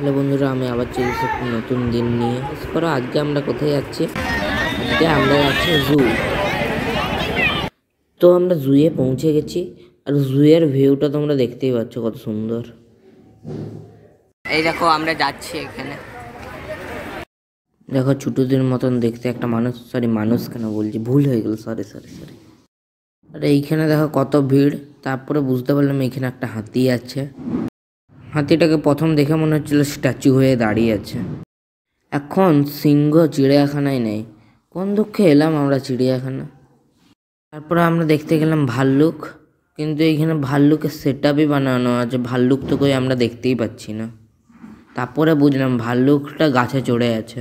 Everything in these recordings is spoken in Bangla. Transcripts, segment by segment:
হ্যালো বন্ধুরা, আমি আবার চলে এসেছি একটা নতুন দিন নিয়ে। এরপর আজকে আমরা কোথায় যাচ্ছি? আজকে আমরা যাচ্ছি জু। তো আমরা জুয়ে পৌঁছে গেছি, আর জুয়ের ভিউটা তোমরা দেখতেই পাচ্ছ কত সুন্দর। এই দেখো আমরা যাচ্ছি এখানে। দেখো ছোটদের মতন দেখতে একটা মানুষ কেন বলছি, ভুল হয়ে গেল, সরি। আর এইখানে দেখো কত ভিড়। তারপরে বুঝতে পারলাম এখানে একটা হাতি আছে। হাতিটাকে প্রথম দেখে মনে হচ্ছিল স্ট্যাচু হয়ে দাঁড়িয়ে আছে। এখন সিংহ চিড়িয়াখানায় নেই। কোন দুঃখে এলাম আমরা চিড়িয়াখানা। তারপরে আমরা দেখতে গেলাম ভাল্লুক, কিন্তু এইখানে ভাল্লুকের সেট আপই বানানো আছে। ভাল্লুক তো কই আমরা দেখতেই পাচ্ছি না। তারপরে বুঝলাম ভাল্লুকটা গাছে চড়ে আছে।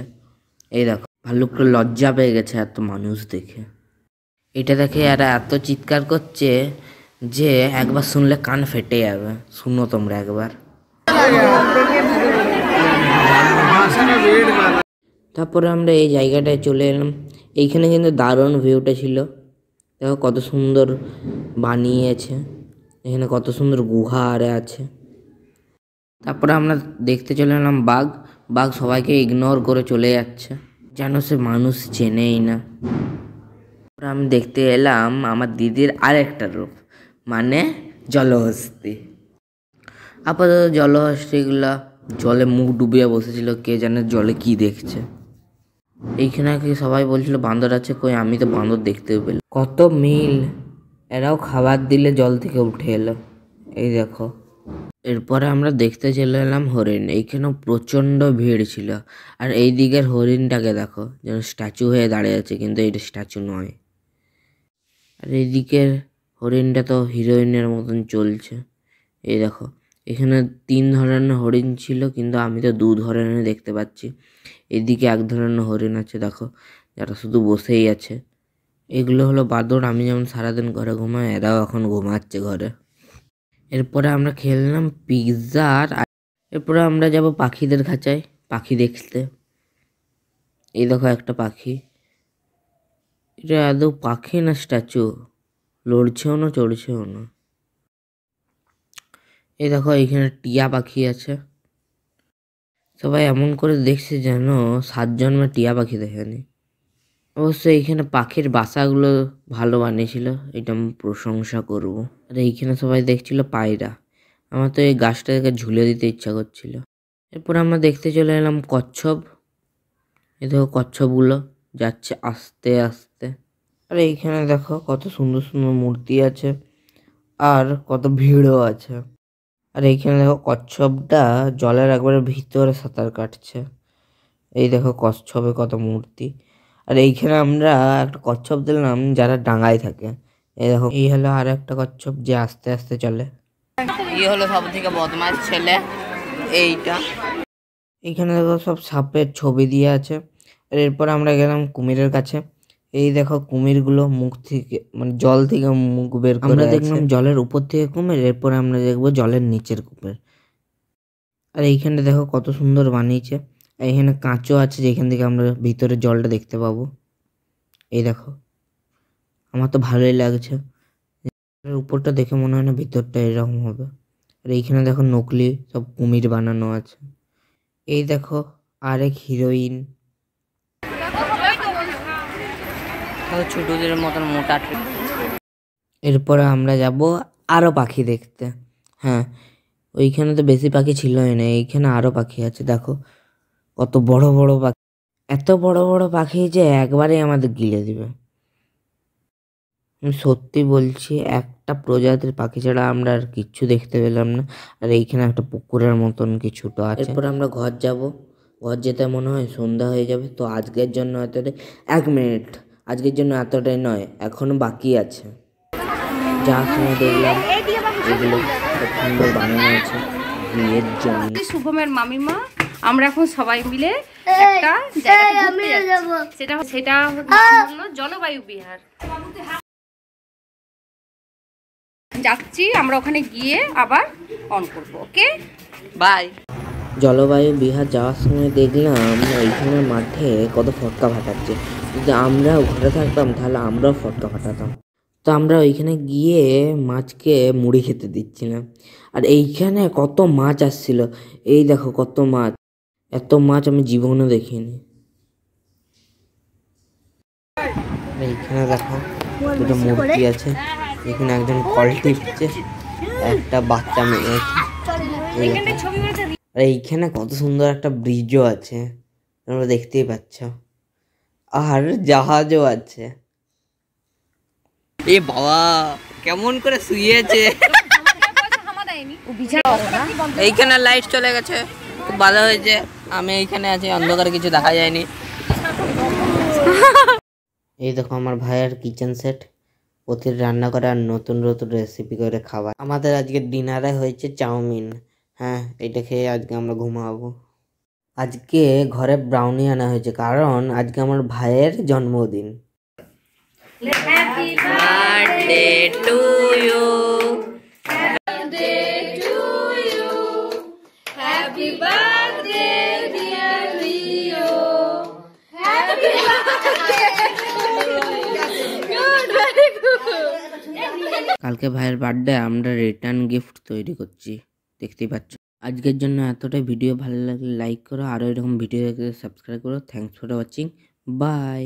এই দেখো, ভাল্লুকটা লজ্জা পেয়ে গেছে এত মানুষ দেখে। এটা দেখে এরা এত চিৎকার করছে যে একবার শুনলে কান ফেটে যাবে। শুনো তোমরা একবার। তারপরে আমরা এই জায়গাটায় চলে এলাম। এইখানে কিন্তু দারুণ ভিউটা ছিল। দেখো কত সুন্দর বানিয়েছে। এখানে কত সুন্দর গুহা আরে আছে। তারপরে আমরা দেখতে চলে এলাম বাঘ সবাইকে ইগনোর করে চলে যাচ্ছে, যেন সে মানুষ চেনেই না। তারপরে আমি দেখতে এলাম আমার দিদির আরেকটা রূপ, মানে জলহস্তি। আপাতত জলহস্তিগুলা জলে মুখ ডুবিয়ে বসেছিল, কে জানে জলে কি দেখছে। এইখানে সবাই বলছিল বান্দর আছে, কই আমি তো বান্দর দেখতে পেলাম। কত মিল, এরাও খাবার দিলে জল থেকে উঠে এলো। এই দেখো। এরপরে আমরা দেখতে চলে এলাম হরিণ। এইখানেও প্রচণ্ড ভিড় ছিল। আর এই দিকের হরিণটাকে দেখো, যেন স্ট্যাচু হয়ে দাঁড়িয়ে আছে, কিন্তু এটা স্ট্যাচু নয়। আর এইদিকের হরিণটা তো হিরোইনের মতন চলছে। এই দেখো, এখানে 3 ধরনের হরিণ ছিল, কিন্তু আমি তো 2 ধরনের দেখতে পাচ্ছি। এদিকে 1 ধরনের হরিণ আছে দেখো, যারা শুধু বসেই আছে। এগুলো হলো বাদর। আমি যেমন সারাদিন ঘরে ঘুমাই, এরাও এখন ঘুমাচ্ছে ঘরে। এরপরে আমরা খেললাম পিৎজা। আর এরপরে আমরা যাব পাখিদের খাঁচায় পাখি দেখতে। এই দেখো একটা পাখি। এটা আদৌ পাখি না স্ট্যাচু? লড়ছেও না চড়ছেও না। এই দেখো এইখানে টিয়া পাখি আছে। সবাই এমন করে দেখছে যেন 7 জন্মে টিয়া পাখি দেখেনি। অবশ্য এইখানে পাখির বাসাগুলো ভালো বানিয়েছিল, এটা আমি প্রশংসা করব। আর এইখানে সবাই দেখছিল পায়রা। আমার তো এই গাছটা থেকে ঝুলে দিতে ইচ্ছা করছিল। এরপর আমরা দেখতে চলে এলাম কচ্ছপ। এই দেখো কচ্ছপগুলো যাচ্ছে আস্তে আস্তে। আর এইখানে দেখো কত সুন্দর সুন্দর মূর্তি আছে, আর কত ভিড়ও আছে। আর এইখানে দেখো কচ্ছপটা জলের একবারে ভিতরে সাঁতার কাটছে। এই দেখো কচ্ছপে কত মূর্তি। আর এইখানে আমরা একটা কচ্ছপ দেখলাম যারা ডাঙায় থাকে। এই দেখো, এই হলো আর একটা কচ্ছপ যে আস্তে আস্তে চলে। এই হলো সব থেকে বদমাশ ছেলে এইটা। এইখানে দেখো সব সাপের ছবি দিয়ে আছে। আর এরপর আমরা গেলাম কুমিরের কাছে। এই দেখো কুমিরগুলো মুখ থেকে, মানে জল থেকে মুখ বের করে। আমরা দেখলাম জলের উপর থেকে কুমির, এরপর আমরা দেখবো জলের নিচের কুমির। আর এইখানে দেখো কত সুন্দর বানিয়েছে। এখানে কাঁচও আছে, যেখান থেকে আমরা ভিতরে জলটা দেখতে পাবো। এই দেখো, আমার তো ভালোই লাগছে। উপরটা দেখে মনে হয় না ভিতরটা এরকম হবে। আর এইখানে দেখো নকলি সব কুমির বানানো আছে। এই দেখো আরেক হিরোইন, ছোটদের মতন মোটা। এরপরে আমরা যাব আরো পাখি দেখতে। হ্যাঁ, ওইখানে তো বেশি পাখি ছিলই না, এইখানে আরো পাখি আছে। দেখো কত বড় বড় পাখি, এত বড় বড় পাখি যে একবারে আমাদের গিলে দিবে। আমি সত্যি বলছি, একটা প্রজাতির পাখি ছাড়া আমরা আর কিচ্ছু দেখতে পেলাম না। আর এইখানে একটা পুকুরের মতন কিছুটা আছে। এরপর আমরা ঘর যাব। ঘর যেতে মনে হয় সন্ধ্যা হয়ে যাবে। তো আজকের জন্য এতটাই। 1 মিনিট, আজকের জন্য এতটাই নয়, এখনো বাকি আছে। যা সময় দেখলাম এগুলো খুব সুন্দর বানানো আছে বিয়ের জন্য। শুভমের মামিমা আমরা এখন সবাই মিলে একটা জায়গায় যাব। সেটা হলো জলবায়ু বিহার যাচ্ছি আমরা। ওখানে গিয়ে আবার অন করব। ওকে, বাই। জলবায়ু বিহার যাওয়ার সময় দেখলাম ওইখানে মাঠে কত ফটকা ফাটাচ্ছে। যদি আমরাও ঘরে থাকতাম তাহলে আমরাও ফটকা ফাটাতাম। তো আমরা ওইখানে গিয়ে মাছকে মুড়ি খেতে দিচ্ছিলাম। আর এইখানে কত মাছ আসছিল, এই দেখো কত মাছ, এত মাছ আমি জীবনে দেখিনি। এইখানে দেখো দুটো মূর্তি আছে, এখানে একজন কল টিপছে, একটা বাচ্চা মেয়ে আছে। আর এইখানে কত সুন্দর একটা ব্রিজও আছে, তোমরা দেখতেই পাচ্ছ, আর জাহাজও আছে। এ বাবা কেমন করে শুয়েছে। এইখানে লাইট চলে গেছে, খুব ভালো হয়েছে। আমি এইখানে আছি, অন্ধকারে কিছু দেখা যায়নি। এই দেখো আমার ভাইয়ের কিচেন সেট, প্রতিদিন রান্না করে আর নতুন নতুন রেসিপি করে খাওয়া। আমাদের আজকে ডিনারে হয়েছে চাউমিন। হ্যাঁ, এটা খেয়ে আজকে আমরা ঘুমাবো। আজকে ঘরে ব্রাউনি আনা হয়েছে, কারণ আজকে আমার ভাইয়ের জন্মদিন। কালকে ভাইয়ের বার্থডে, আমরা রিটার্ন গিফট তৈরি করছি, দেখতেই পাচ্ছ। আজকের জন্য এতটাই। ভিডিও ভালো লাগলে লাইক করো, আরও এরকম ভিডিও দেখতে সাবস্ক্রাইব করো। Thanks for watching, by.